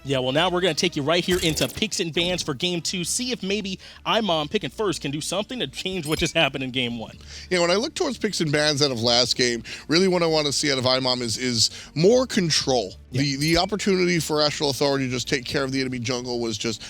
Yeah, well, now we're going to take you right here into picks and bans for Game 2. See if maybe IMOM picking first can do something to change what just happened in Game 1. Yeah, when I look towards picks and bans out of last game, really what I want to see out of IMOM is more control. Yeah. The opportunity for Astral Authority to just take care of the enemy jungle was just...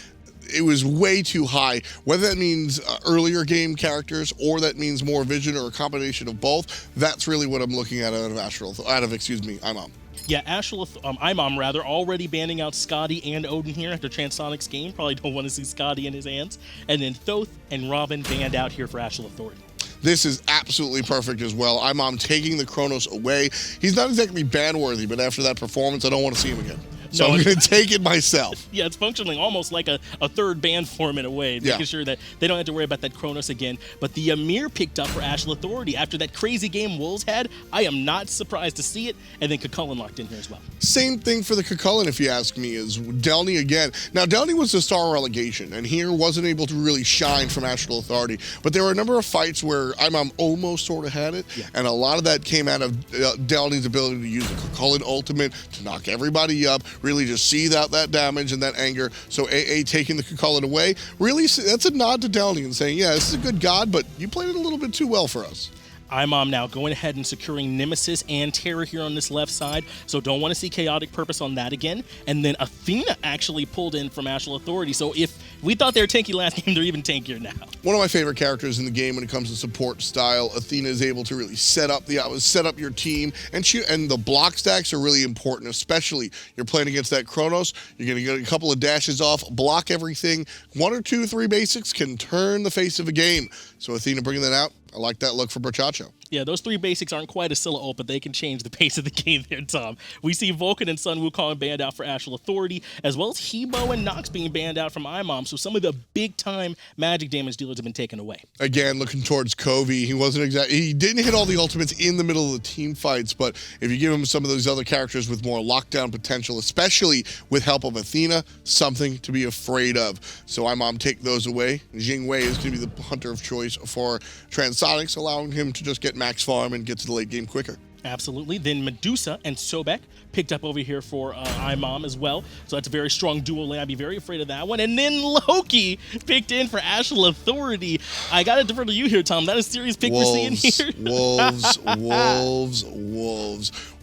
it was way too high. Whether that means earlier game characters or that means more vision or a combination of both, that's really what I'm looking at out of IMOM. Yeah, IMOM already banning out Scotty and Odin here after Transonic's game. Probably don't want to see Scotty in his hands. And then Thoth and Robin banned out here for Astral Authority. This is absolutely perfect as well. IMOM taking the Chronos away. He's not exactly ban-worthy, but after that performance, I don't want to see him again. So I'm going to take it myself. Yeah, it's functioning almost like a third ban form in a way, making sure that they don't have to worry about that Chronos again. But the Amir picked up for Astral Authority after that crazy game Wolves had. I am not surprised to see it. And then Cucullin locked in here as well. Same thing for the Cucullin, if you ask me, is Delny again. Now, Delny was the star relegation, and here wasn't able to really shine from Astral Authority. But there were a number of fights where IMOM almost sort of had it, and a lot of that came out of Delny's ability to use the Cucullin ultimate to knock everybody up, really just see that damage and that anger. So AA taking the Cucullin away, really, that's a nod to Delny and saying, yeah, this is a good god, but you played it a little bit too well for us. IMOM now going ahead and securing Nemesis and Terra here on this left side, so don't want to see Chaotic Purpose on that again. And then Athena actually pulled in from Astral Authority, so if we thought they were tanky last game, they're even tankier now. One of my favorite characters in the game when it comes to support style. Athena is able to really set up your team, and the block stacks are really important, especially you're playing against that Chronos. You're going to get a couple of dashes off, block everything. 1 or 2, 3 basics can turn the face of a game. So Athena bringing that out. I like that look for Brochacho. Yeah, those 3 basics aren't quite a Scylla ult, but they can change the pace of the game there, Tom. We see Vulcan and Sun Wukong banned out for Astral Authority, as well as Hebo and Nox being banned out from IMOM, so some of the big-time magic damage dealers have been taken away. Again, looking towards Covey, he didn't hit all the ultimates in the middle of the team fights, but if you give him some of those other characters with more lockdown potential, especially with help of Athena, something to be afraid of. So IMOM take those away. Jing Wei is going to be the hunter of choice for Transonics, allowing him to just get max farm and get to the late game quicker. Absolutely. Then Medusa and Sobek picked up over here for IMOM as well. So that's a very strong duo lane. I'd be very afraid of that one. And then Loki picked in for Astral Authority. I got to defer to you here, Tom. That is a serious pick we're seeing here. Wolves.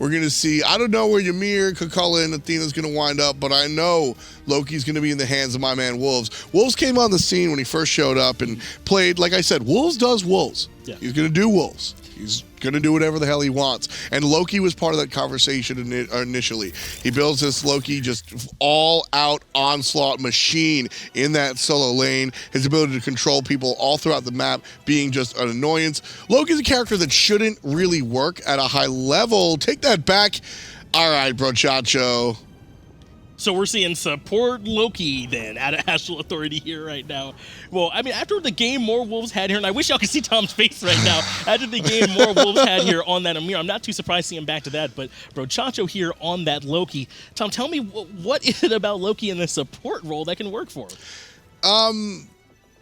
We're going to see, I don't know where Ymir, Cucullin, and Athena's going to wind up, but I know Loki's going to be in the hands of my man Wolves. Wolves came on the scene when he first showed up and played, like I said, Wolves does Wolves. Yeah. He's going to do Wolves. He's going to do whatever the hell he wants. And Loki was part of that conversation initially. He builds this Loki just all-out onslaught machine in that solo lane. His ability to control people all throughout the map being just an annoyance. Loki's a character that shouldn't really work at a high level. Take that back. All right, Brochacho. So we're seeing support Loki then out of Astral Authority here right now. Well, I mean, after the game more Wolves had here, and I wish y'all could see Tom's face right now. After the game more Wolves had here on that Amir, I'm not too surprised to see him back to that, but Brochacho here on that Loki. Tom, tell me, what is it about Loki in the support role that can work for him?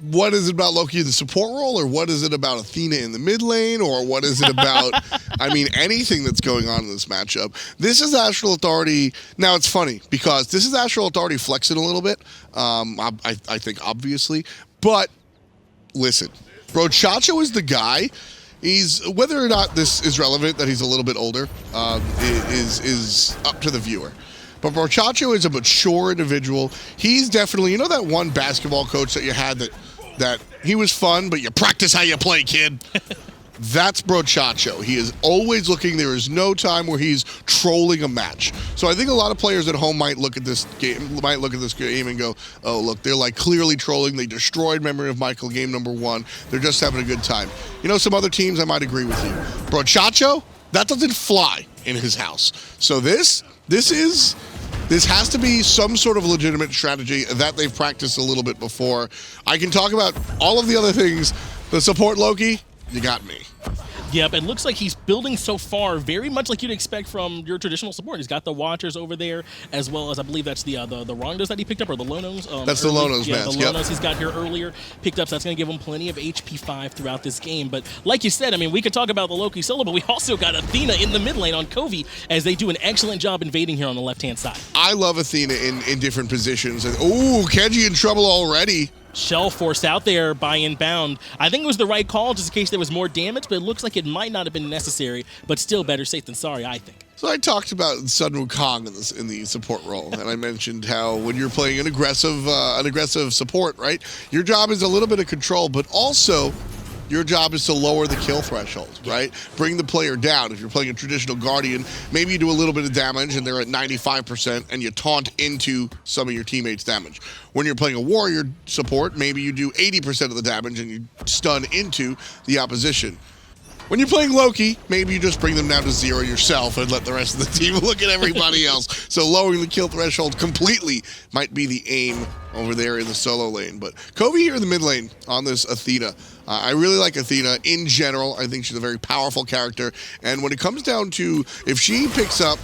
What is it about Loki in the support role, or what is it about Athena in the mid lane, or what is it about, I mean, anything that's going on in this matchup? This is Astral Authority. Now, it's funny, because this is Astral Authority flexing a little bit, I think, obviously. But, listen, Brochacho is the guy. He's, whether or not this is relevant, that he's a little bit older, is up to the viewer. But Brochacho is a mature individual. He's definitely, you know that one basketball coach that you had that he was fun, but you practice how you play, kid? That's Brochacho. He is always looking. There is no time where he's trolling a match. So I think a lot of players at home might look at this game and go, oh, look, they're like clearly trolling. They destroyed Memory of Michael game number 1. They're just having a good time. You know, some other teams, I might agree with you. Brochacho, that doesn't fly in his house. So this has to be some sort of legitimate strategy that they've practiced a little bit before. I can talk about all of the other things. The support Loki, you got me. Yep, it looks like he's building so far very much like you'd expect from your traditional support. He's got the Watchers over there, as well as I believe that's the Rondos that he picked up, or the Lonos. That's the Lonos, yeah, man. The Lonos he's got here earlier picked up, so that's going to give him plenty of HP 5 throughout this game. But like you said, I mean, we could talk about the Loki solo, but we also got Athena in the mid lane on Covey as they do an excellent job invading here on the left-hand side. I love Athena in different positions. And ooh, Kenji in trouble already. Shell forced out there by inbound. I think it was the right call just in case there was more damage, but it looks like it might not have been necessary, but still better safe than sorry, I think. So I talked about Sun Wukong in the support role, and I mentioned how when you're playing an aggressive support, right, your job is a little bit of control, but also your job is to lower the kill threshold, right? Bring the player down. If you're playing a traditional Guardian, maybe you do a little bit of damage and they're at 95% and you taunt into some of your teammates' damage. When you're playing a Warrior support, maybe you do 80% of the damage and you stun into the opposition. When you're playing Loki, maybe you just bring them down to 0 yourself and let the rest of the team look at everybody else. So lowering the kill threshold completely might be the aim over there in the solo lane. But Covey here in the mid lane on this Athena. I really like Athena in general. I think she's a very powerful character. And when it comes down to if she picks up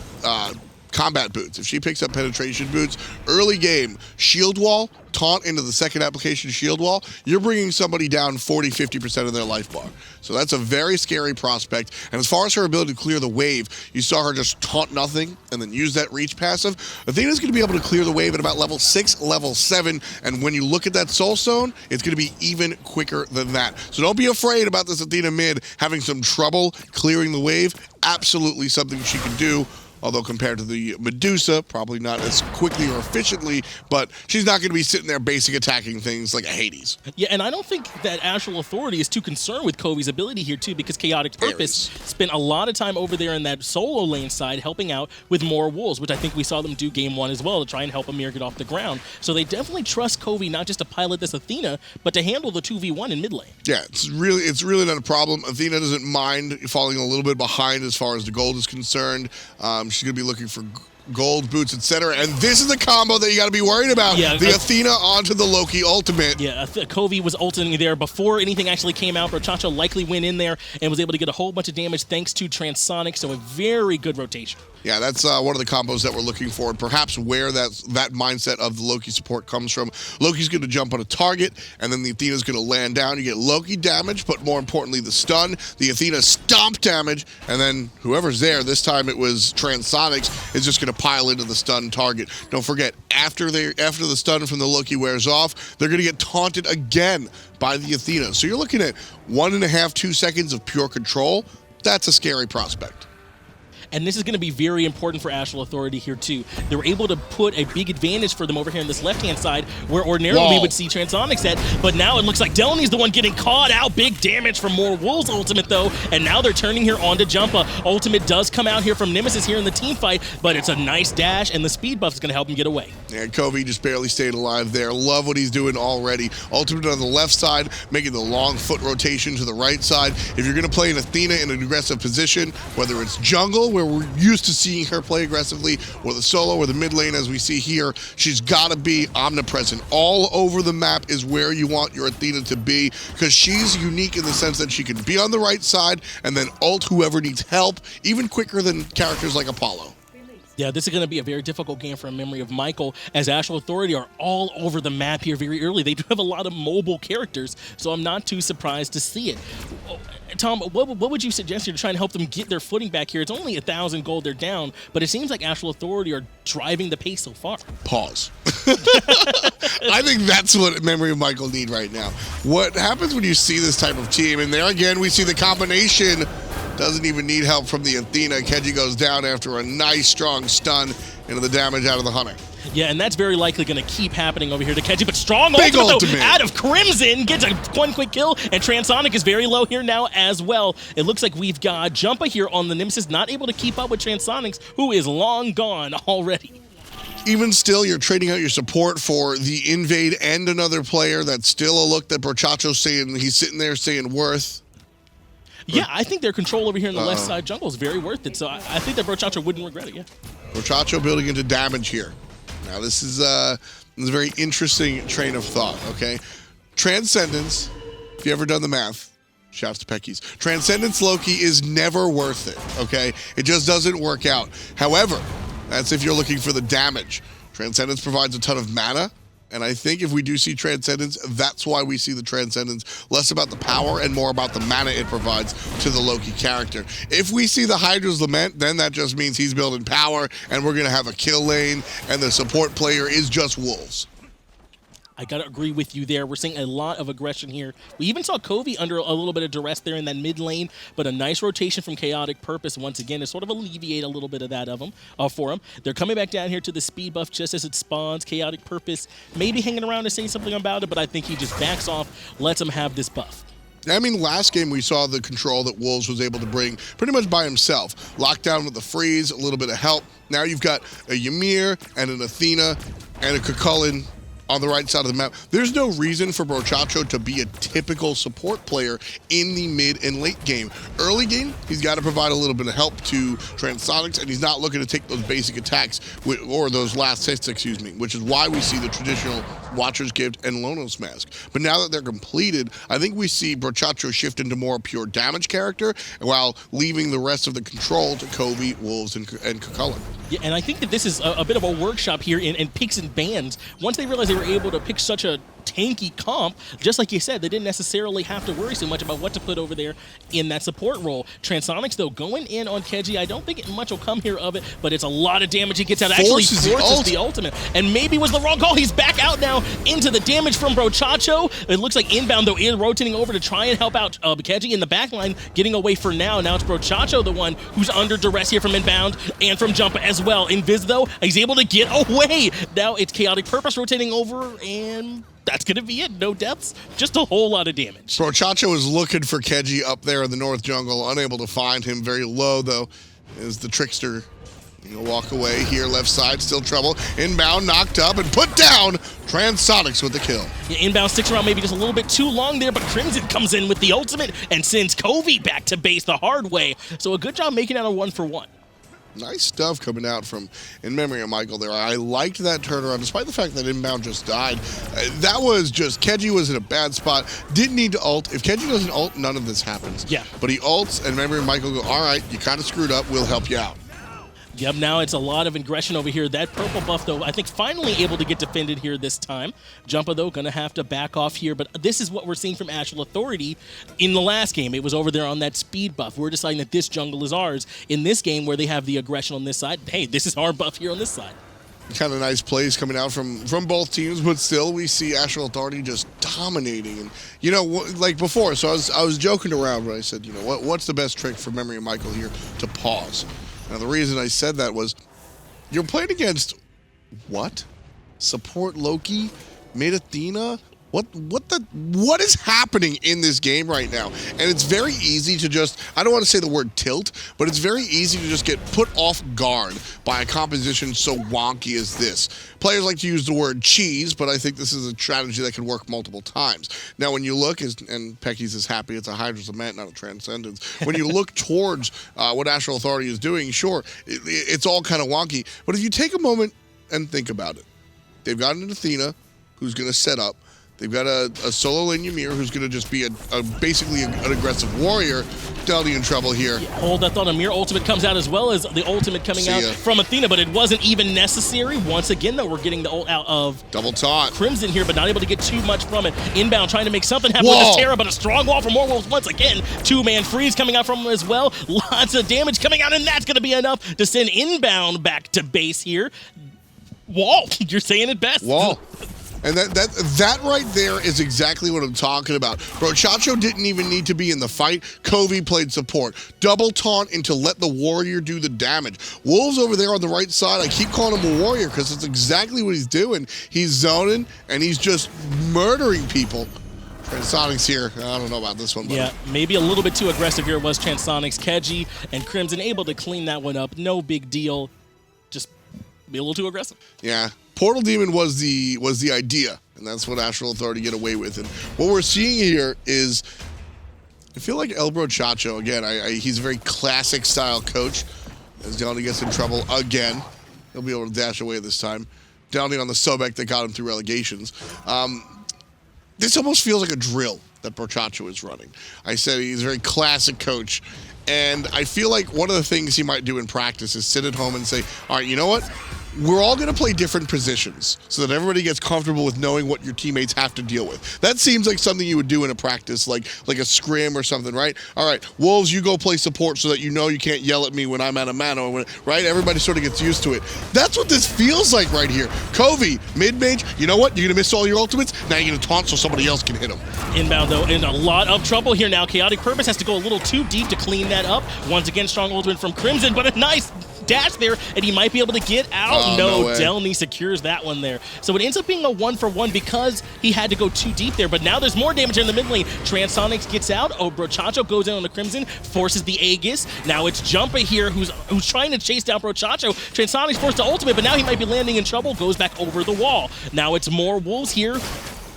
combat boots, if she picks up penetration boots, early game, shield wall, taunt into the second application shield wall, you're bringing somebody down 40-50% of their life bar. So that's a very scary prospect. And as far as her ability to clear the wave, you saw her just taunt nothing and then use that reach passive. Athena's going to be able to clear the wave at about level 6, level 7. And when you look at that soul stone, it's going to be even quicker than that. So don't be afraid about this Athena mid having some trouble clearing the wave. Absolutely something she can do. Although compared to the Medusa, probably not as quickly or efficiently, but she's not going to be sitting there basic attacking things like a Hades. Yeah, and I don't think that Astral Authority is too concerned with Covey's ability here, too, because Chaotic Purpose spent a lot of time over there in that solo lane side helping out with more wolves, which I think we saw them do game 1 as well to try and help Amir get off the ground. So they definitely trust Covey not just to pilot this Athena, but to handle the 2v1 in mid lane. Yeah, it's really not a problem. Athena doesn't mind falling a little bit behind as far as the gold is concerned. She's going to be looking for gold, boots, etc. And this is the combo that you got to be worried about. Yeah, the Athena onto the Loki ultimate. Yeah, Covey was ulting there before anything actually came out. Brochacho likely went in there and was able to get a whole bunch of damage thanks to Transonic, so a very good rotation. Yeah, that's one of the combos that we're looking for, and perhaps where that mindset of the Loki support comes from. Loki's going to jump on a target, and then the Athena's going to land down. You get Loki damage, but more importantly, the stun. The Athena stomp damage, and then whoever's there, this time it was Transonics, is just going to pile into the stun target. Don't forget, after the stun from the Loki wears off, they're going to get taunted again by the Athena. So you're looking at 1.5, 2 seconds of pure control. That's a scary prospect. And this is going to be very important for Astral Authority here, too. They were able to put a big advantage for them over here on this left-hand side, where ordinarily we would see Transonics at, but now it looks like Delany's the one getting caught out. Big damage from more Wolves ultimate, though, and now they're turning here onto Jumpa. Ultimate does come out here from Nemesis here in the team fight, but it's a nice dash, and the speed buff is going to help him get away. Yeah, Covey just barely stayed alive there. Love what he's doing already. Ultimate on the left side, making the long foot rotation to the right side. If you're going to play an Athena in an aggressive position, whether it's jungle, where we're used to seeing her play aggressively, or the solo or the mid lane as we see here, she's got to be omnipresent. All over the map is where you want your Athena to be, because she's unique in the sense that she can be on the right side and then ult whoever needs help, even quicker than characters like Apollo. Yeah, this is going to be a very difficult game for a memory of Michael, as Astral Authority are all over the map here very early. They do have a lot of mobile characters, so I'm not too surprised to see it. Tom, what would you suggest here to try and help them get their footing back here? It's only 1,000 gold they're down, but it seems like Astral Authority are driving the pace so far. Pause. I think that's what memory of Michael need right now. What happens when you see this type of team, and there again we see the combination doesn't even need help from the Athena. Kenji goes down after a nice strong stun into the damage out of the Hunter. Yeah, and that's very likely going to keep happening over here to Kenji, but strong ultimate, though, out of Crimson, gets one quick kill, and Transonic is very low here now as well. It looks like we've got Jumpa here on the Nemesis, not able to keep up with Transonics, who is long gone already. Even still, you're trading out your support for the invade and another player. That's still a look that Brochacho's saying, he's sitting there saying worth. Yeah, I think their control over here in the left side jungle is very worth it, so I think that Brochacho wouldn't regret it, yeah. Brochacho building into damage here. Now, this is a very interesting train of thought, okay? Transcendence, if you ever done the math, Shouts to Peckies. Transcendence Loki is never worth it, okay? It just doesn't work out. However, that's if you're looking for the damage. Transcendence provides a ton of mana, and I think if we do see Transcendence, that's why we see the Transcendence. Less about the power and more about the mana it provides to the Loki character. If we see the Hydra's Lament, then that just means he's building power, and we're going to have a kill lane, and the support player is just Wolves. I gotta agree with you there. We're seeing a lot of aggression here. We even saw Covey under a little bit of duress there in that mid lane, but a nice rotation from Chaotic Purpose once again to sort of alleviate a little bit of that for him. They're coming back down here to the speed buff just as it spawns. Chaotic Purpose maybe hanging around to say something about it, but I think he just backs off, lets him have this buff. I mean, last game we saw the control that Wolves was able to bring pretty much by himself. Lockdown with the freeze, a little bit of help. Now you've got a Ymir and an Athena and a Cucullin on the right side of the map. There's no reason for Brochacho to be a typical support player in the mid and late game. Early game, he's got to provide a little bit of help to Transonics, and he's not looking to take those basic attacks, or those last hits, excuse me, which is why we see the traditional Watcher's Gift and Lonos Mask. But now that they're completed, I think we see Brochacho shift into more pure damage character, while leaving the rest of the control to Covey, Wolves, and Cucullin. Yeah, and I think that this is a bit of a workshop here in picks and bans. Once they realized they were able to pick such a tanky comp, just like you said, they didn't necessarily have to worry so much about what to put over there in that support role. Transonics, though, going in on Keji, I don't think much will come here of it, but it's a lot of damage he gets out. Actually forces the ultimate, and maybe was the wrong call. He's back out now into the damage from Brochacho. It looks like inbound, though, is rotating over to try and help out Keji in the backline, getting away for now. Now it's Brochacho, the one who's under duress here from inbound and from jump as well. Invis, though, he's able to get away. Now it's Chaotic Purpose rotating over, and that's going to be it. No deaths, just a whole lot of damage. Brochacho is looking for Keji up there in the north jungle, unable to find him. Very low, though, is the Trickster. He'll walk away here, left side, still trouble. Inbound, knocked up, and put down. Transonics with the kill. Yeah, inbound sticks around maybe just a little bit too long there, but Crimson comes in with the ultimate and sends Covey back to base the hard way. So a good job making out a 1-for-1. Nice stuff coming out from In Memory of Michael there. I liked that turnaround, despite the fact that inbound just died. That was just, Keji was in a bad spot. Didn't need to ult. If Keji doesn't ult, none of this happens. Yeah. But he ults, and In Memory of Michael go, all right, you kind of screwed up, we'll help you out. Yep, now it's a lot of aggression over here. That purple buff, though, I think finally able to get defended here this time. Jumpa, though, going to have to back off here. But this is what we're seeing from Astral Authority. In the last game, it was over there on that speed buff. We're deciding that this jungle is ours. In this game, where they have the aggression on this side, hey, this is our buff here on this side. Kind of nice plays coming out from both teams, but still we see Astral Authority just dominating. And you know, like before, so I was joking around when I said, you know, what's the best trick for Memory of Michael here to pause? Now the reason I said that was, you're playing against what? Support Loki, mid Athena. What is happening in this game right now? And it's very easy to just, I don't want to say the word tilt, but it's very easy to just get put off guard by a composition so wonky as this. Players like to use the word cheese, but I think this is a strategy that can work multiple times. Now, when you look, and Pecky's is happy, it's a Hydra's Lament, not a Transcendence. When you look towards what Astral Authority is doing, sure, it's all kind of wonky. But if you take a moment and think about it, they've got an Athena who's going to set up. They've got a solo lane Ymir who's going to just be basically an aggressive warrior. Delty in trouble here. Yeah, hold that thought. Ymir ultimate comes out as well as the ultimate coming out from Athena, but it wasn't even necessary. Once again, though, we're getting the ult out of double taunt Crimson here, but not able to get too much from it. Inbound trying to make something happen with this Terra, but a strong wall from Morwolves once again. Two-man freeze coming out from him as well. Lots of damage coming out, and that's going to be enough to send inbound back to base here. Wall, you're saying it best. Wall. And that right there is exactly what I'm talking about. Brochacho didn't even need to be in the fight. Covey played support. Double taunt into let the warrior do the damage. Wolves over there on the right side, I keep calling him a warrior because it's exactly what he's doing. He's zoning, and he's just murdering people. Transonics here, I don't know about this one. Buddy. Yeah, maybe a little bit too aggressive here was Transonics. Keji and Crimson able to clean that one up. No big deal. Just be a little too aggressive. Yeah. Portal Demon was the idea, and that's what Astral Authority get away with. And what we're seeing here is, I feel like El Brochacho, again, he's a very classic style coach. As Delty gets in trouble again, he'll be able to dash away this time. Delty on the Sobek that got him through relegations. This almost feels like a drill that Brochacho is running. I said he's a very classic coach. And I feel like one of the things he might do in practice is sit at home and say, all right, you know what? We're all going to play different positions so that everybody gets comfortable with knowing what your teammates have to deal with. That seems like something you would do in a practice, like a scrim or something, right? All right, Wolves, you go play support so that you know you can't yell at me when I'm out of mana, right? Everybody sort of gets used to it. That's what this feels like right here. Covey, mid-mage, you know what? You're going to miss all your ultimates. Now you're going to taunt so somebody else can hit him. Inbound, though, in a lot of trouble here now. Chaotic Purpose has to go a little too deep to clean that up. Once again, strong ultimate from Crimson, but a nice dash there, and he might be able to get out. No, Delny secures that one there. So it ends up being a 1-for-1 because he had to go too deep there, but now there's more damage in the mid lane. Transonics gets out. Oh, Brochacho goes in on the Crimson, forces the Aegis. Now it's Jumpa here who's trying to chase down Brochacho. Transonics forced to ultimate, but now he might be landing in trouble, goes back over the wall. Now it's more Wolves here,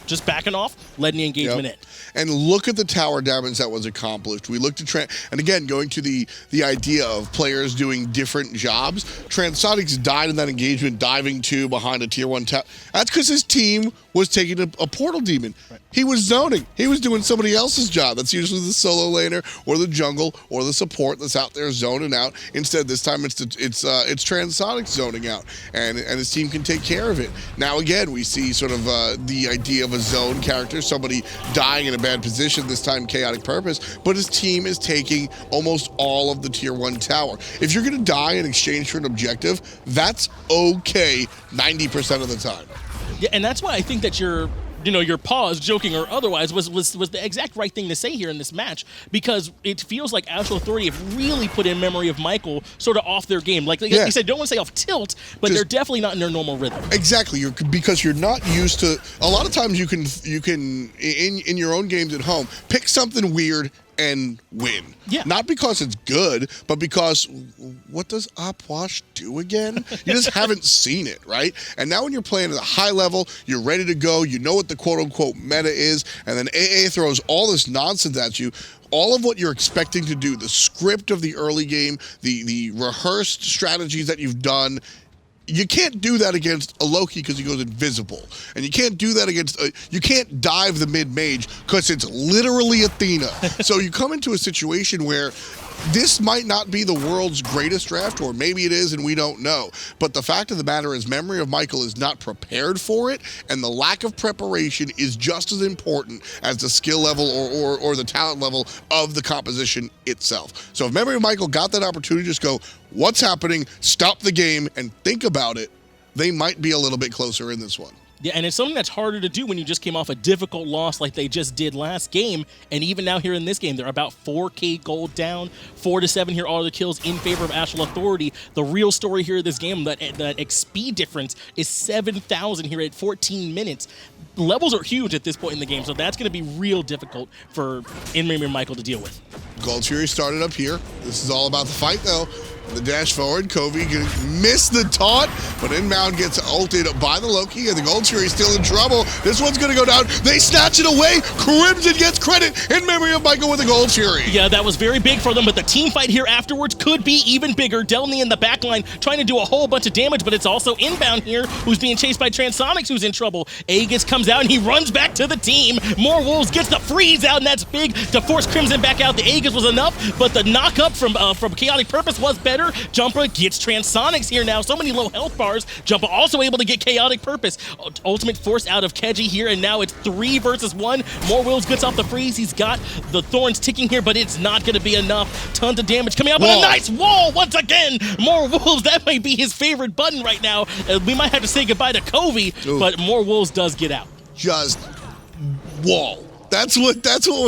just backing off, letting the engagement in. And look at the tower damage that was accomplished. We looked at and again, going to the idea of players doing different jobs. Transonics died in that engagement, diving 2 behind a tier 1 tower. That's because his team was taking a portal demon. Right. He was zoning. He was doing somebody else's job. That's usually the solo laner or the jungle or the support that's out there zoning out. Instead, this time it's Transonics zoning out, and his team can take care of it. Now again, we see sort of the idea of a zone character, somebody dying in a bad position, this time Chaotic Purpose, but his team is taking almost all of the tier 1 tower. If you're going to die in exchange for an objective, that's okay 90% of the time. Yeah, and that's why I think that your pause, joking or otherwise, was the exact right thing to say here in this match, because it feels like Astral Authority have really put in memory of Michael sort of off their game. Like you said, don't want to say off tilt, but they're definitely not in their normal rhythm. Exactly, because you're not used to. A lot of times you can in your own games at home pick something weird and win. Yeah. Not because it's good, but because what does Opwash do again? You just haven't seen it, right? And now when you're playing at a high level, you're ready to go, you know what the quote-unquote meta is, and then AA throws all this nonsense at you. All of what you're expecting to do, the script of the early game, the rehearsed strategies that you've done, you can't do that against a Loki because he goes invisible. And you can't do that against, you can't dive the mid-mage because it's literally Athena. So you come into a situation where this might not be the world's greatest draft, or maybe it is and we don't know. But the fact of the matter is memory of Michael is not prepared for it, and the lack of preparation is just as important as the skill level or the talent level of the composition itself. So if memory of Michael got that opportunity to just go, what's happening, stop the game, and think about it, they might be a little bit closer in this one. Yeah, and it's something that's harder to do when you just came off a difficult loss like they just did last game. And even now here in this game, they're about 4K gold down, 4-7 here, all the kills in favor of Astral Authority. The real story here of this game, that XP difference is 7,000 here at 14 minutes. Levels are huge at this point in the game, so that's going to be real difficult for Memory of Michael to deal with. Gold Fury started up here. This is all about the fight, though. The dash forward, Covey missed the taunt, but inbound gets ulted by the Loki, and the Gold Fury's still in trouble. This one's gonna go down. They snatch it away. Crimson gets credit in memory of Michael with the Gold Fury. Yeah, that was very big for them, but the team fight here afterwards could be even bigger. Delny in the backline trying to do a whole bunch of damage, but it's also inbound here who's being chased by Transonics, who's in trouble. Aegis comes out and he runs back to the team. More Wolves gets the freeze out, and that's big to force Crimson back out. The Aegis was enough, but the knock up from Chaotic Purpose was better. Jumper gets Transonics here now. So many low health bars. Jumper also able to get Chaotic Purpose. Ultimate force out of Keji here, and now it's 3 versus 1. More Wolves gets off the freeze. He's got the thorns ticking here, but it's not going to be enough. Tons of damage coming out, but a nice wall once again. More Wolves. That might be his favorite button right now. We might have to say goodbye to Covey, but More Wolves does get out. Just wall. That's what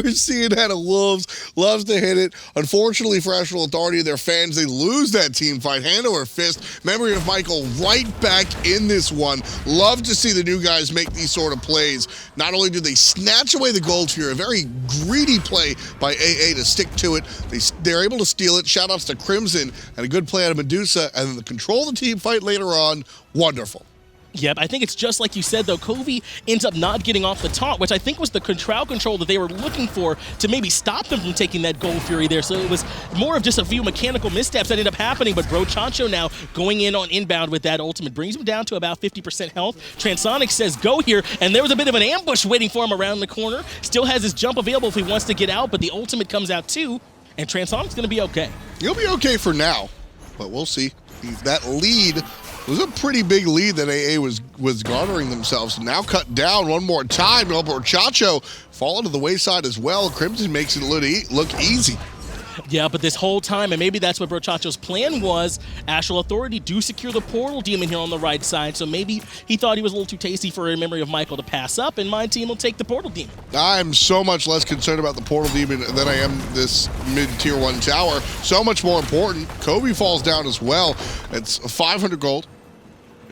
we're seeing out of Wolves. Loves to hit it. Unfortunately for Astral Authority and their fans, they lose that team fight hand over fist. Memory of Michael right back in this one. Love to see the new guys make these sort of plays. Not only do they snatch away the gold here, a very greedy play by AA to stick to it. They're able to steal it. Shoutouts to Crimson and a good play out of Medusa, and then the control the team fight later on. Wonderful. Yep, I think it's just like you said, though. Covey ends up not getting off the taunt, which I think was the crowd control that they were looking for to maybe stop them from taking that Gold Fury there. So it was more of just a few mechanical missteps that ended up happening, but Brochacho now going in on inbound with that ultimate brings him down to about 50% health. Transonic says go here, and there was a bit of an ambush waiting for him around the corner. Still has his jump available if he wants to get out, but the ultimate comes out too, and Transonic's going to be okay. He'll be okay for now, but we'll see. That lead was a pretty big lead that AA was garnering themselves. Now cut down one more time. Brochacho falling to the wayside as well. Crimson makes it look easy. Yeah, but this whole time, and maybe that's what Brochacho's plan was, Astral Authority do secure the Portal Demon here on the right side, so maybe he thought he was a little too tasty for a memory of Michael to pass up, and my team will take the Portal Demon. I'm so much less concerned about the Portal Demon than I am this mid-tier 1 tower. So much more important. Kobe falls down as well. It's 500 gold.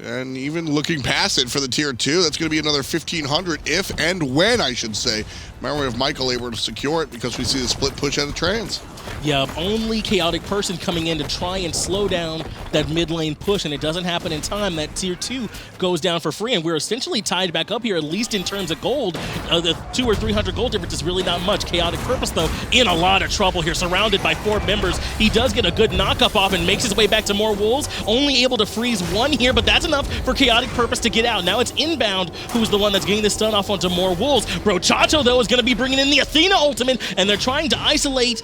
And even looking past it for the tier 2, that's going to be another 1,500 if and when, I should say. Memory of Michael able to secure it because we see the split push out of Trans. Yeah, only Chaotic Person coming in to try and slow down that mid lane push, and it doesn't happen in time. That tier 2 goes down for free, and we're essentially tied back up here, at least in terms of gold. The 200 or 300 gold difference is really not much. Chaotic Purpose, though, in a lot of trouble here, surrounded by 4 members. He does get a good knock-up off and makes his way back to more wolves, only able to freeze 1 here, but that's enough for Chaotic Purpose to get out. Now it's Inbound who's the one that's getting the stun off onto more wolves. Brochacho, though, is going to be bringing in the Athena ultimate, and they're trying to isolate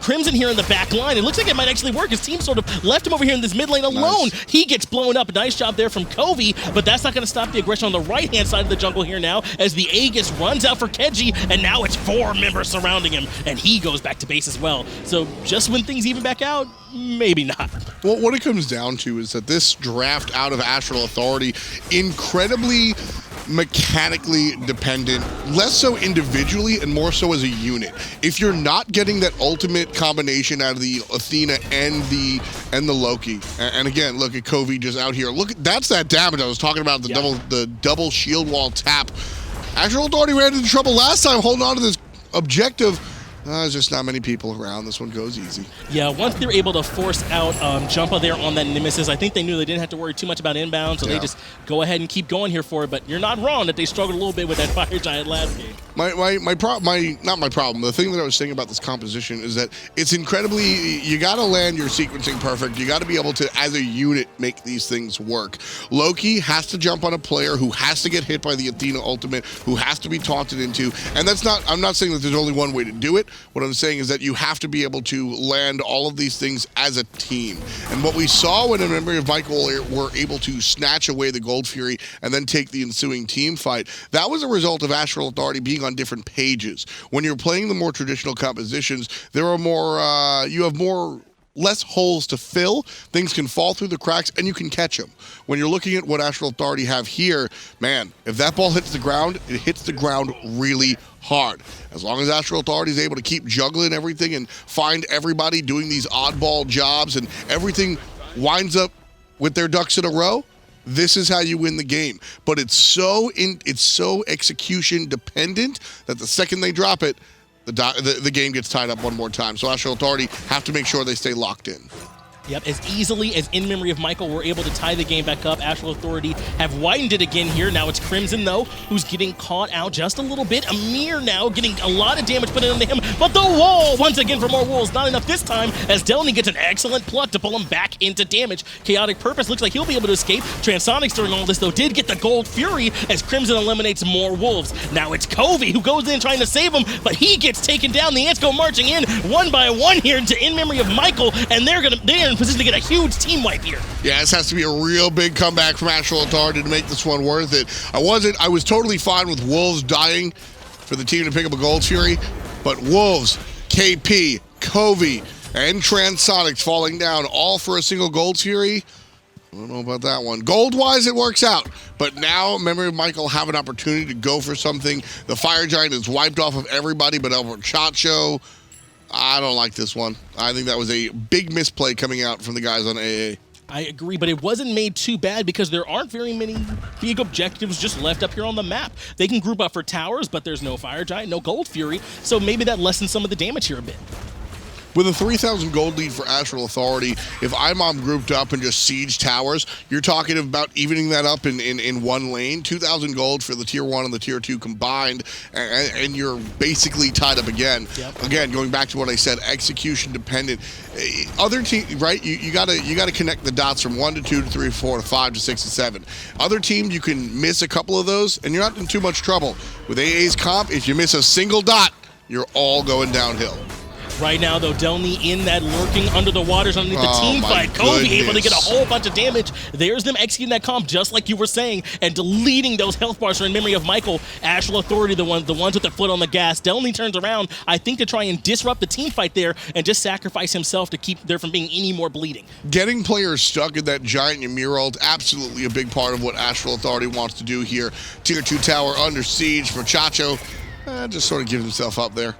Crimson here in the back line. It looks like it might actually work. His team sort of left him over here in this mid lane alone. Nice. He gets blown up. Nice job there from Covey, but that's not going to stop the aggression on the right-hand side of the jungle here now as the Aegis runs out for Keji, and now it's 4 members surrounding him, and he goes back to base as well. So just when things even back out, maybe not. Well, what it comes down to is that this draft out of Astral Authority, incredibly mechanically dependent, less so individually and more so as a unit. If you're not getting that ultimate combination out of the Athena and the Loki, and again, look at Covey just out here. Look, that's that damage I was talking about, the double shield wall tap. Astral Authority ran into trouble last time holding on to this objective. There's just not many people around. This one goes easy. Yeah, once they're able to force out Jumpa there on that Nemesis, I think they knew they didn't have to worry too much about inbound, so they just go ahead and keep going here for it. But you're not wrong that they struggled a little bit with that Fire Giant last game. The thing that I was saying about this composition is that it's incredibly, you got to land your sequencing perfect. You got to be able to, as a unit, make these things work. Loki has to jump on a player who has to get hit by the Athena ultimate, who has to be taunted into, and that's not, I'm not saying that there's only one way to do it. What I'm saying is that you have to be able to land all of these things as a team. And what we saw when in memory of Michael were able to snatch away the Gold Fury and then take the ensuing team fight, that was a result of Astral Authority being on different pages. When you're playing the more traditional compositions, there are more, you have less holes to fill. Things can fall through the cracks and you can catch them. When you're looking at what Astral Authority have here, man, if that ball hits the ground, it hits the ground really hard. As long as Astral Authority is able to keep juggling everything and find everybody doing these oddball jobs and everything winds up with their ducks in a row, this is how you win the game. But it's so execution dependent that the second they drop it, the game gets tied up one more time. So Astral Authority have to make sure they stay locked in. Yep, as easily as in memory of Michael, we're able to tie the game back up. Astral Authority have widened it again here. Now it's Crimson, though, who's getting caught out just a little bit. Amir now getting a lot of damage put into him, but the wall, once again, for more wolves. Not enough this time, as Delny gets an excellent pluck to pull him back into damage. Chaotic Purpose looks like he'll be able to escape. Transonics during all this, though, did get the Gold Fury as Crimson eliminates more wolves. Now it's Covey who goes in trying to save him, but he gets taken down. The Ants go marching in one by one here into in memory of Michael, and they're in position to get a huge team wipe here. Yeah, this has to be a real big comeback from Astral Authority to make this one worth it. I was totally fine with Wolves dying for the team to pick up a Gold Fury, but Wolves, KP, Covey, and Transonics falling down all for a single Gold Fury. I don't know about that one. Gold-wise, it works out. But now, remember, Michael have an opportunity to go for something. The Fire Giant is wiped off of everybody but Chacho. I don't like this one. I think that was a big misplay coming out from the guys on AA. I agree, but it wasn't made too bad because there aren't very many big objectives just left up here on the map. They can group up for towers, but there's no Fire Giant, no Gold Fury, so maybe that lessens some of the damage here a bit. With a 3,000 gold lead for Astral Authority, if IMOM grouped up and just siege towers, you're talking about evening that up in one lane. 2,000 gold for the tier 1 and the tier 2 combined, and you're basically tied up again. Yep. Again, going back to what I said, execution dependent. Other teams, right? You gotta connect the dots from 1 to 2 to 3 to 4 to 5 to 6 to 7. Other teams, you can miss a couple of those, and you're not in too much trouble. With AA's comp, if you miss a single dot, you're all going downhill. Right now, though, Delny in that lurking under the waters underneath the team fight. Kobe able to get a whole bunch of damage. There's them executing that comp just like you were saying and deleting those health bars in memory of Michael. Astral Authority, the ones with their foot on the gas. Delny turns around, I think, to try and disrupt the team fight there and just sacrifice himself to keep there from being any more bleeding. Getting players stuck in that giant Ymir ult, absolutely a big part of what Astral Authority wants to do here. Tier 2 tower under siege for Chacho. Just sort of gives himself up there.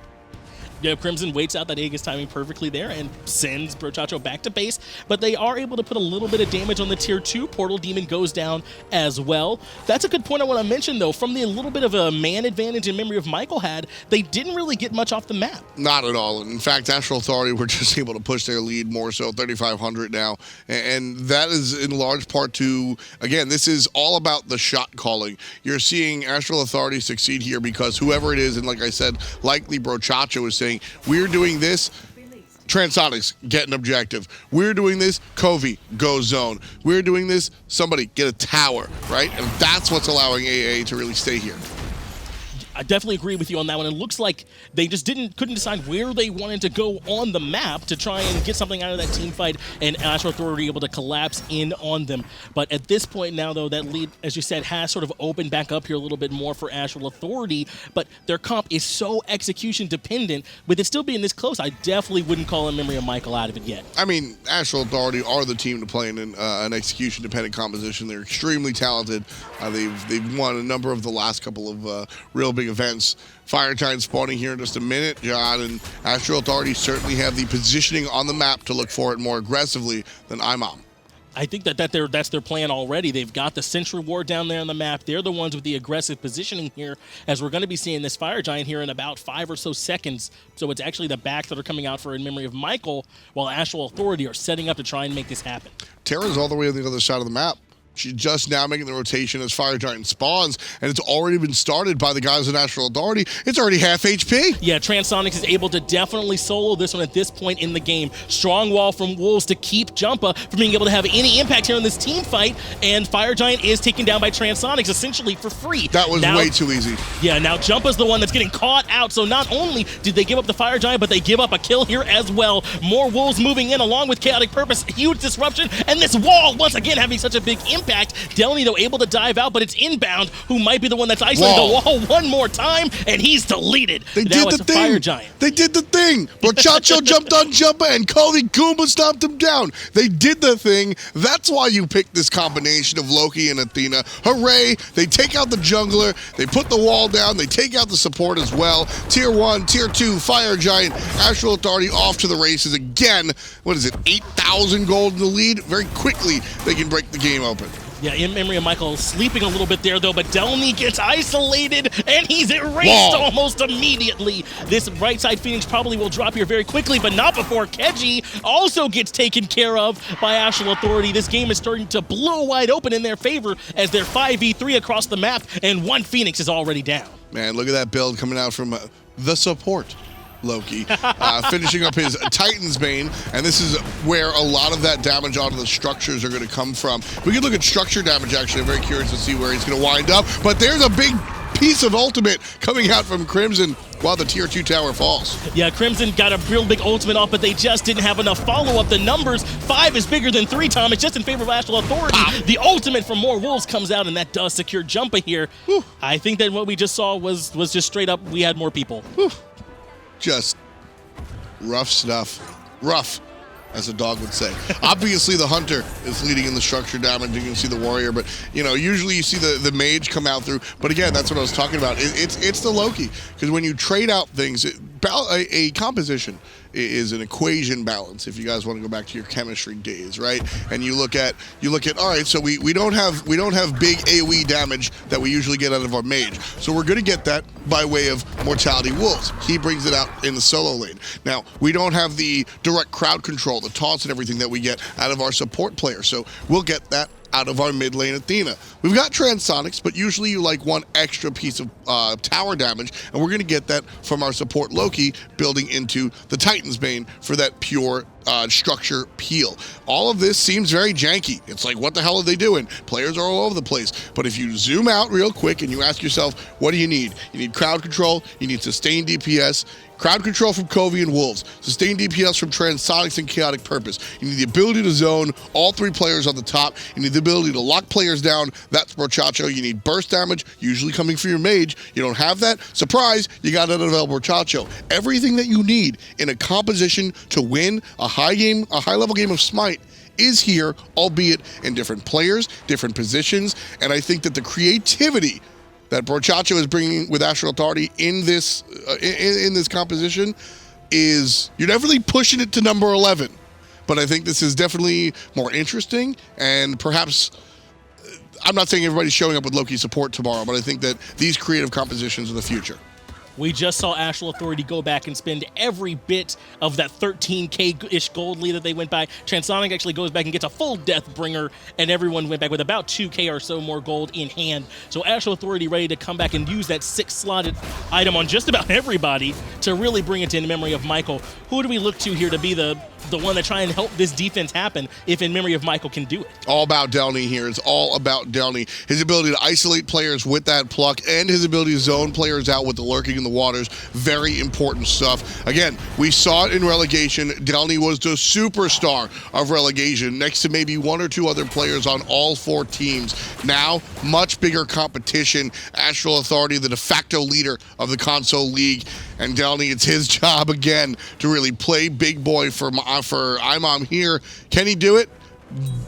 Yeah, Crimson waits out that Aegis timing perfectly there and sends Brochacho back to base, but they are able to put a little bit of damage on the tier 2. Portal Demon goes down as well. That's a good point I want to mention, though. From the little bit of a man advantage in memory of Michael had, they didn't really get much off the map. Not at all. In fact, Astral Authority were just able to push their lead more so, 3,500 now. And that is in large part to, again, this is all about the shot calling. You're seeing Astral Authority succeed here because whoever it is, and like I said, likely Brochacho is saying, we're doing this, Transonics get an objective. We're doing this, Covey, go zone. We're doing this, somebody get a tower, right? And that's what's allowing AA to really stay here. I definitely agree with you on that one. It looks like they just couldn't decide where they wanted to go on the map to try and get something out of that team fight, and Astral Authority able to collapse in on them. But at this point now, though, that lead, as you said, has sort of opened back up here a little bit more for Astral Authority, but their comp is so execution dependent. With it still being this close, I definitely wouldn't call a memory of Michael out of it yet. I mean, Astral Authority are the team to play in an execution dependent composition. They're extremely talented. They've won a number of the last couple of real big events. Fire Giant spawning here in just a minute, John, and Astral Authority certainly have the positioning on the map to look for it more aggressively than IMOM. I think that's their plan already. They've got the Sentry Ward down there on the map. They're the ones with the aggressive positioning here, as we're going to be seeing this Fire Giant here in about 5 or so seconds. So it's actually the backs that are coming out for in memory of Michael, while Astral Authority are setting up to try and make this happen. Terra's all the way on the other side of the map. She's just now making the rotation as Fire Giant spawns, and it's already been started by the guys in Astral Authority. It's already half HP. Yeah, Transonics is able to definitely solo this one at this point in the game. Strong wall from Wolves to keep Jumpa from being able to have any impact here in this team fight, and Fire Giant is taken down by Transonics essentially for free. That was way too easy. Yeah, now Jumpa's the one that's getting caught out, so not only did they give up the Fire Giant, but they give up a kill here as well. More Wolves moving in along with Chaotic Purpose. Huge disruption, and this wall once again having such a big impact. Delny, though, able to dive out, but it's Inbound, who might be the one that's isolating the wall one more time, and he's deleted. They did the thing. Fire Giant. They did the thing. Brochacho jumped on Jumpa, and Kobe Goomba stomped him down. They did the thing. That's why you picked this combination of Loki and Athena. Hooray. They take out the jungler. They put the wall down. They take out the support as well. Tier 1, Tier 2, Fire Giant, Astral Authority off to the races again. What is it, 8,000 gold in the lead? Very quickly, they can break the game open. Yeah, in memory of Michael sleeping a little bit there, though, but Delny gets isolated, and he's erased almost immediately. This right side Phoenix probably will drop here very quickly, but not before Keji also gets taken care of by Astral Authority. This game is starting to blow wide open in their favor as they're 5v3 across the map, and one Phoenix is already down. Man, look at that build coming out from the support. Loki, finishing up his Titan's Bane, and this is where a lot of that damage onto the structures are going to come from. We can look at structure damage, actually. I'm very curious to see where he's going to wind up, but there's a big piece of ultimate coming out from Crimson while the Tier 2 tower falls. Yeah, Crimson got a real big ultimate off, but they just didn't have enough follow-up. The numbers, 5 is bigger than 3, Tom. It's just in favor of Astral Authority. The ultimate from More Wolves comes out, and that does secure Jumpa here. Whew. I think that what we just saw was just straight up, we had more people. Whew. Just rough stuff. Rough, as a dog would say. Obviously, the Hunter is leading in the structure damage. You can see the Warrior, but, you know, usually you see the Mage come out through. But again, that's what I was talking about. It's the Loki. Because when you trade out things, a composition is an equation balance. If you guys want to go back to your chemistry days, right? And you look at all right, so we don't have big AoE damage that we usually get out of our mage. So we're going to get that by way of Mortality Wolves. He brings it out in the solo lane. Now, we don't have the direct crowd control, the taunts and everything that we get out of our support player. So we'll get that out of our mid lane Athena. We've got Transonics, but usually you like one extra piece of tower damage, and we're going to get that from our support Loki building into the Titan's Bane for that pure structure peel. All of this seems very janky. It's like, what the hell are they doing? Players are all over the place. But if you zoom out real quick and you ask yourself, what do you need? You need crowd control, you need sustained DPS, crowd control from Covey and Wolves, sustained DPS from Transonics and Chaotic Purpose. You need the ability to zone all three players on the top. You need the ability to lock players down. That's Brochacho. You need burst damage, usually coming from your mage. You don't have that? Surprise, you got it out of Brochacho. Everything that you need in a composition to win a high-level game of Smite is here, albeit in different players, different positions, and I think that the creativity that Brochacho is bringing with Astral Authority in this composition is, you're definitely pushing it to number 11. But I think this is definitely more interesting, and perhaps, I'm not saying everybody's showing up with Loki support tomorrow, but I think that these creative compositions are the future. We just saw Astral Authority go back and spend every bit of that 13K-ish gold lead that they went by. Transonic actually goes back and gets a full Deathbringer, and everyone went back with about 2K or so more gold in hand. So Astral Authority ready to come back and use that 6-slotted item on just about everybody to really bring it in memory of Michael. Who do we look to here to be the one that try and help this defense happen if in memory of Michael can do it? All about Delny here. It's all about Delny. His ability to isolate players with that pluck and his ability to zone players out with the lurking in the waters. Very important stuff. Again, we saw it in relegation. Delny was the superstar of relegation next to maybe one or two other players on all four teams. Now, much bigger competition. Astral Authority, the de facto leader of the console league. And Delny, it's his job again to really play big boy for IMOM here. Can he do it?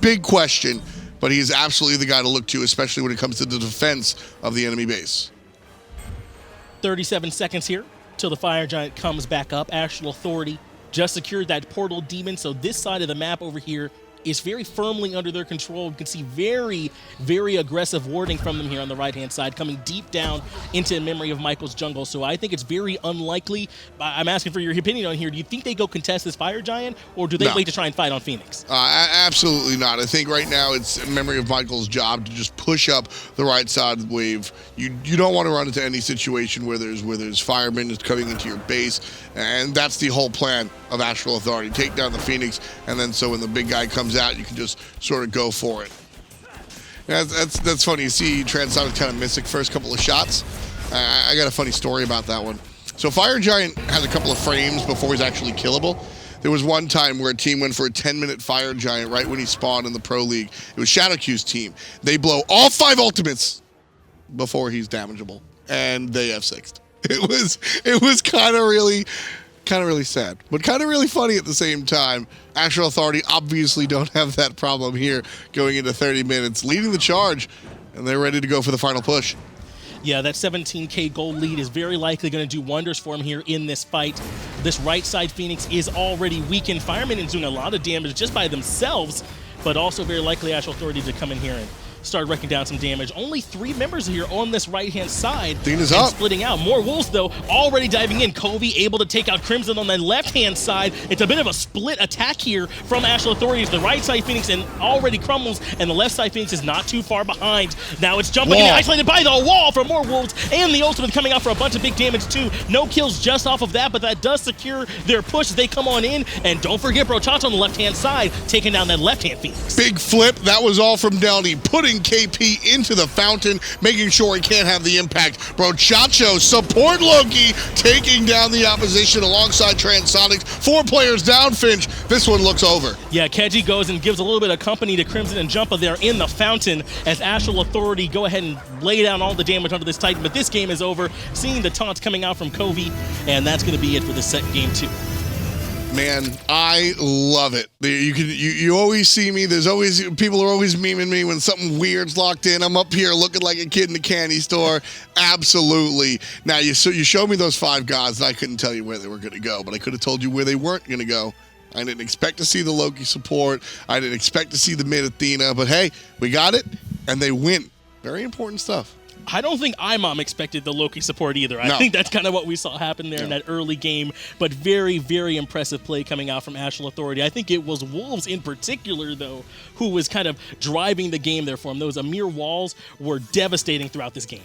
Big question. But he is absolutely the guy to look to, especially when it comes to the defense of the enemy base. 37 seconds here till the Fire Giant comes back up. Astral Authority just secured that portal demon, so this side of the map over here is very firmly under their control. You can see very, very aggressive warding from them here on the right-hand side, coming deep down into memory of Michael's jungle. So I think it's very unlikely. I'm asking for your opinion on here. Do you think they go contest this Fire Giant, or do they wait to try and fight on Phoenix? Absolutely not. I think right now it's memory of Michael's job to just push up the right side of the wave. You don't want to run into any situation where there's firemen that's coming into your base, and that's the whole plan of Astral Authority. Take down the Phoenix, and then so when the big guy comes out, you can just sort of go for it. That's funny. You see Transonic kind of miss the first couple of shots. I got a funny story about that one. So Fire Giant has a couple of frames before he's actually killable. There was one time where a team went for a 10-minute Fire Giant right when he spawned in the Pro League. It was ShadowQ's team. They blow all 5 ultimates before he's damageable, and they F6'd. It was kind of really sad, but kind of really funny at the same time. Astral Authority obviously don't have that problem here going into 30 minutes, leading the charge, and they're ready to go for the final push. Yeah, that 17K gold lead is very likely going to do wonders for him here in this fight. This right side Phoenix is already weakened. Firemen is doing a lot of damage just by themselves, but also very likely Astral Authority to come in here and start wrecking down some damage. Only 3 members here on this right-hand side. Athena's up. Splitting out. More wolves, though, already diving in. Covey able to take out Crimson on the left-hand side. It's a bit of a split attack here from Astral Authority. The right side Phoenix and already crumbles, and the left side Phoenix is not too far behind. Now it's jumping in, isolated by the wall from more wolves, and the ultimate coming out for a bunch of big damage, too. No kills just off of that, but that does secure their push as they come on in. And don't forget Brochacho on the left-hand side, taking down that left-hand Phoenix. Big flip. That was all from Delny, putting KP into the fountain, making sure he can't have the impact. Brochacho support Loki, taking down the opposition alongside Transonics. 4 players down, Finch. This one looks over. Yeah, Keji goes and gives a little bit of company to Crimson and Jumpa there in the fountain as Astral Authority go ahead and lay down all the damage onto this Titan. But this game is over. Seeing the taunts coming out from Covey, and that's going to be it for the set game 2. Man, I love it. You always see me. There's always people are always memeing me when something weird's locked in. I'm up here looking like a kid in a candy store. Absolutely. Now you showed me those 5 gods, and I couldn't tell you where they were going to go, but I could have told you where they weren't going to go. I didn't expect to see the Loki support. I didn't expect to see the mid Athena, but hey, we got it, and they win. Very important stuff. I don't think IMOM expected the Loki support either. I think that's kind of what we saw happen there in that early game, but very, very impressive play coming out from Astral Authority. I think it was Wolves in particular, though, who was kind of driving the game there for him. Those Ymir walls were devastating throughout this game.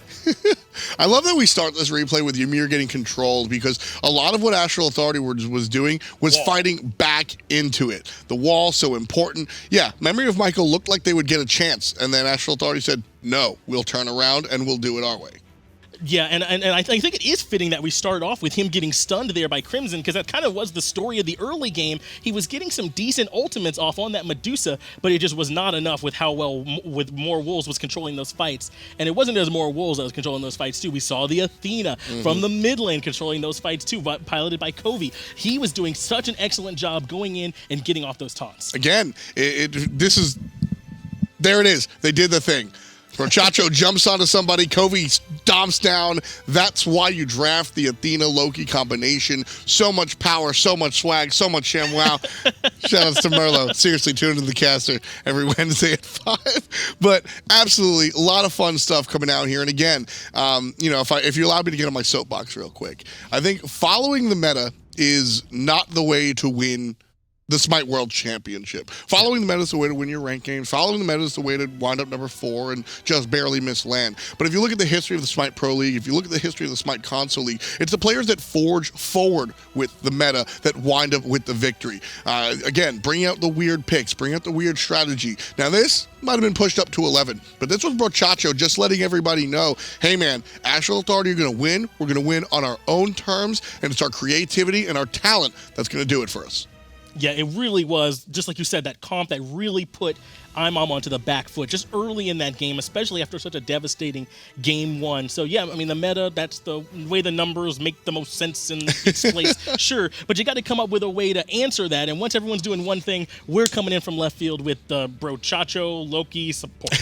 I love that we start this replay with Ymir getting controlled, because a lot of what Astral Authority was doing was fighting back into it. The wall, so important. Yeah, Memory of Michael looked like they would get a chance, and then Astral Authority said, no, we'll turn around and we'll do it our way. Yeah, and I think it is fitting that we start off with him getting stunned there by Crimson, because that kind of was the story of the early game. He was getting some decent ultimates off on that Medusa, but it just was not enough with how well with More Wolves was controlling those fights. And it wasn't just More Wolves that was controlling those fights too. We saw the Athena from the mid lane controlling those fights too, piloted by Covey. He was doing such an excellent job going in and getting off those taunts. Again, there it is. They did the thing. Brochacho jumps onto somebody, Covey stomps down. That's why you draft the Athena-Loki combination. So much power, so much swag, so much ShamWow. Shout-outs to Merlo. Seriously, tune into the caster every Wednesday at 5. But absolutely, a lot of fun stuff coming out here. And again, if you allow me to get on my soapbox real quick, I think following the meta is not the way to win the Smite World Championship. Following the meta is the way to win your ranked games. Following the meta is the way to wind up number 4 and just barely miss land. But if you look at the history of the Smite Pro League, if you look at the history of the Smite Console League, it's the players that forge forward with the meta that wind up with the victory. Again, bring out the weird picks, bring out the weird strategy. Now this might have been pushed up to 11, but this was Brochacho just letting everybody know, hey man, Astral Authority are going to win. We're going to win on our own terms, and it's our creativity and our talent that's going to do it for us. Yeah, it really was, just like you said, that comp that really put IMOM onto the back foot just early in that game, especially after such a devastating game 1. So yeah, I mean, the meta, that's the way the numbers make the most sense in its place, sure, but you got to come up with a way to answer that, and once everyone's doing one thing, we're coming in from left field with the Brochacho Loki support.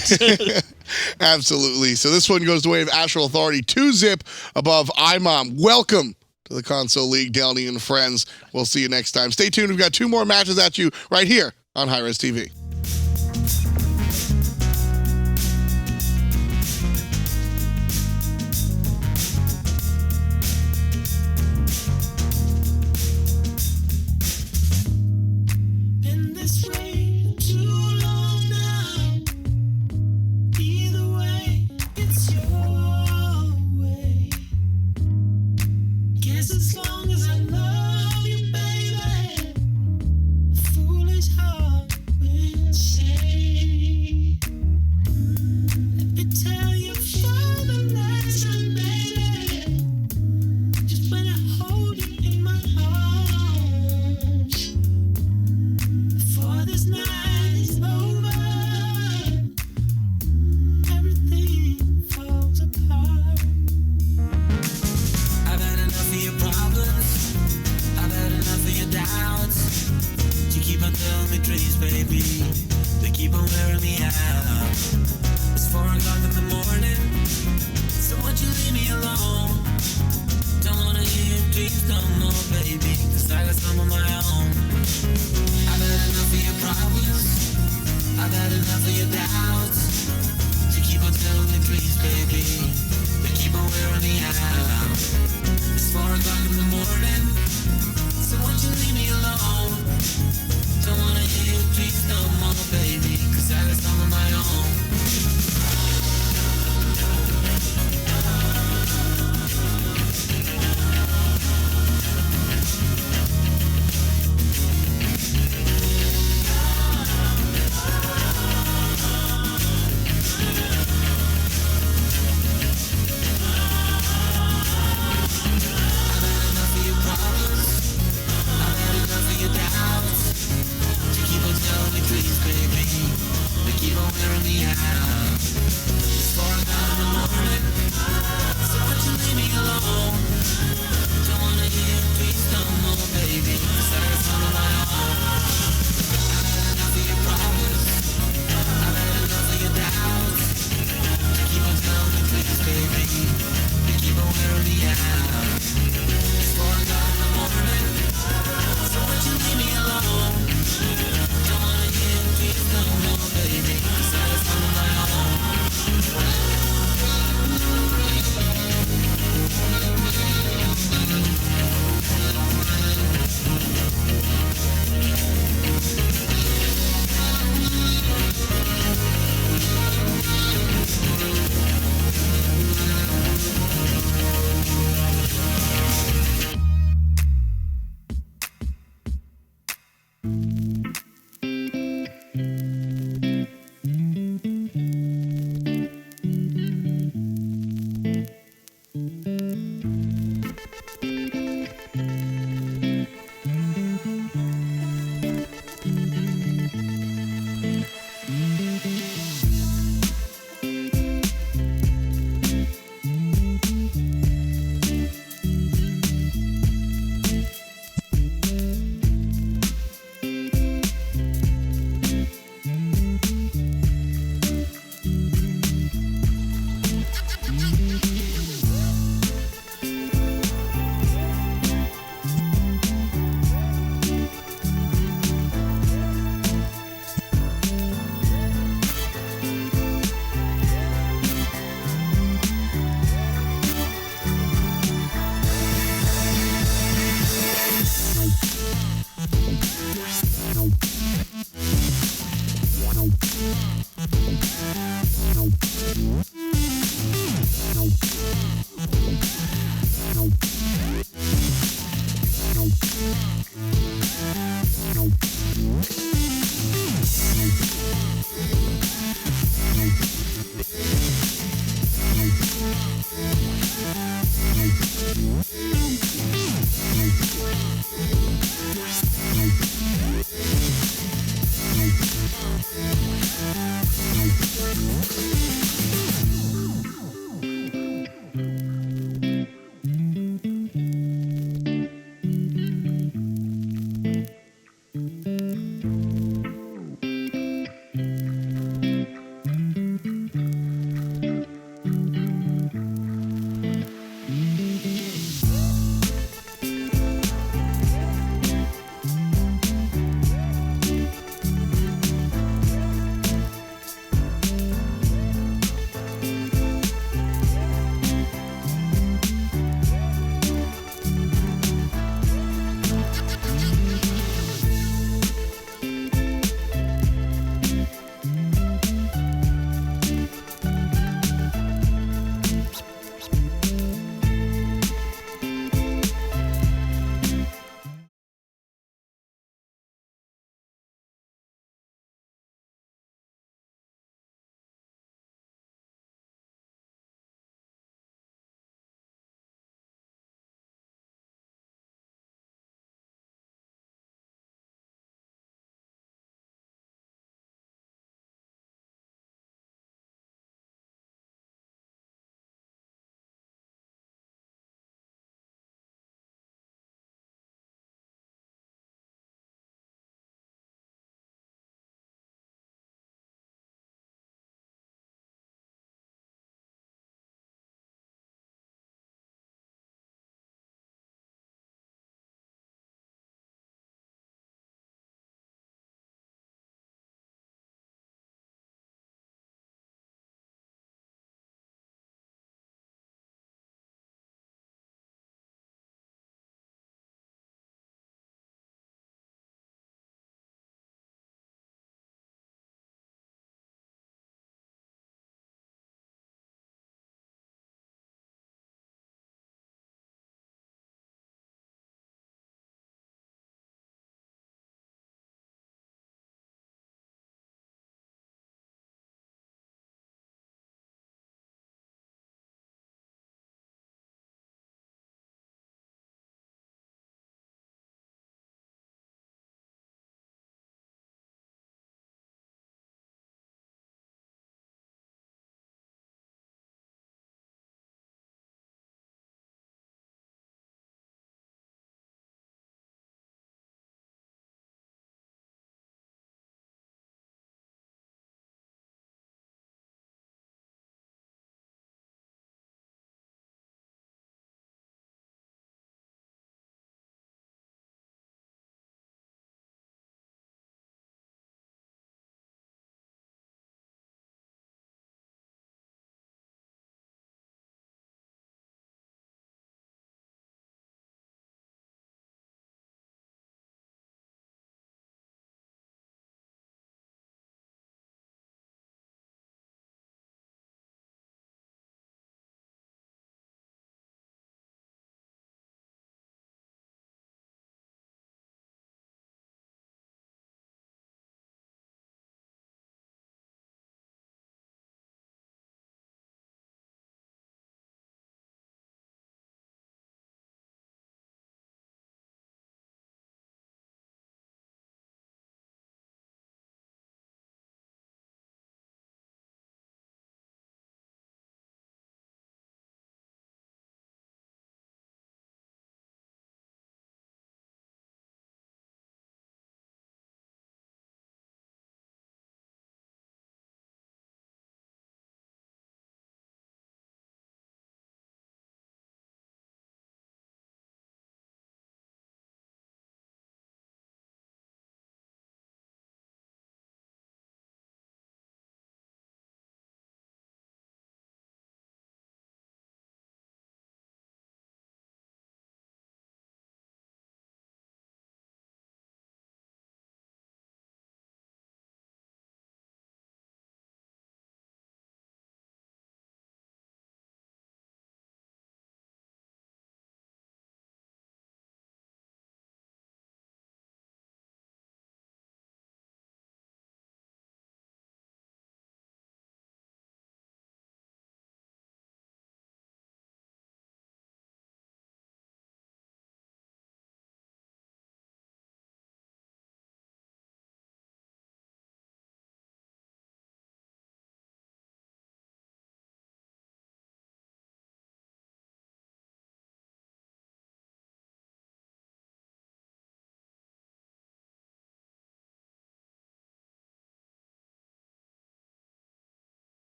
Absolutely. So this one goes the way of Astral Authority, 2-zip above IMOM. Welcome to the Console League, Delny and friends. We'll see you next time. Stay tuned. We've got 2 more matches at you right here on hi-rez TV. As long as I love you, baby, a foolish heart will say. Let me tell you for the lesson, baby. Just when I hold you in my arms, before this night is over, everything falls apart. I've had enough of your problems. I've had enough of your doubts. You keep on telling me dreams, baby. They keep on wearing me out. It's 4 o'clock in the morning, so won't you leave me alone? Don't wanna hear your dreams no more, baby, 'cause I got some of my own. I've had enough of your problems. I've had enough of your doubts. You keep on telling me dreams, baby. They keep on wearing me out. It's 4 o'clock in the morning, so won't you leave me alone? Don't wanna hear your dreams no more, baby, 'cause I got some of my own. wear me out. It's 4 o'clock in the morning, so won't you leave me alone? Don't wanna hear please no more, baby. Satisfied on my own.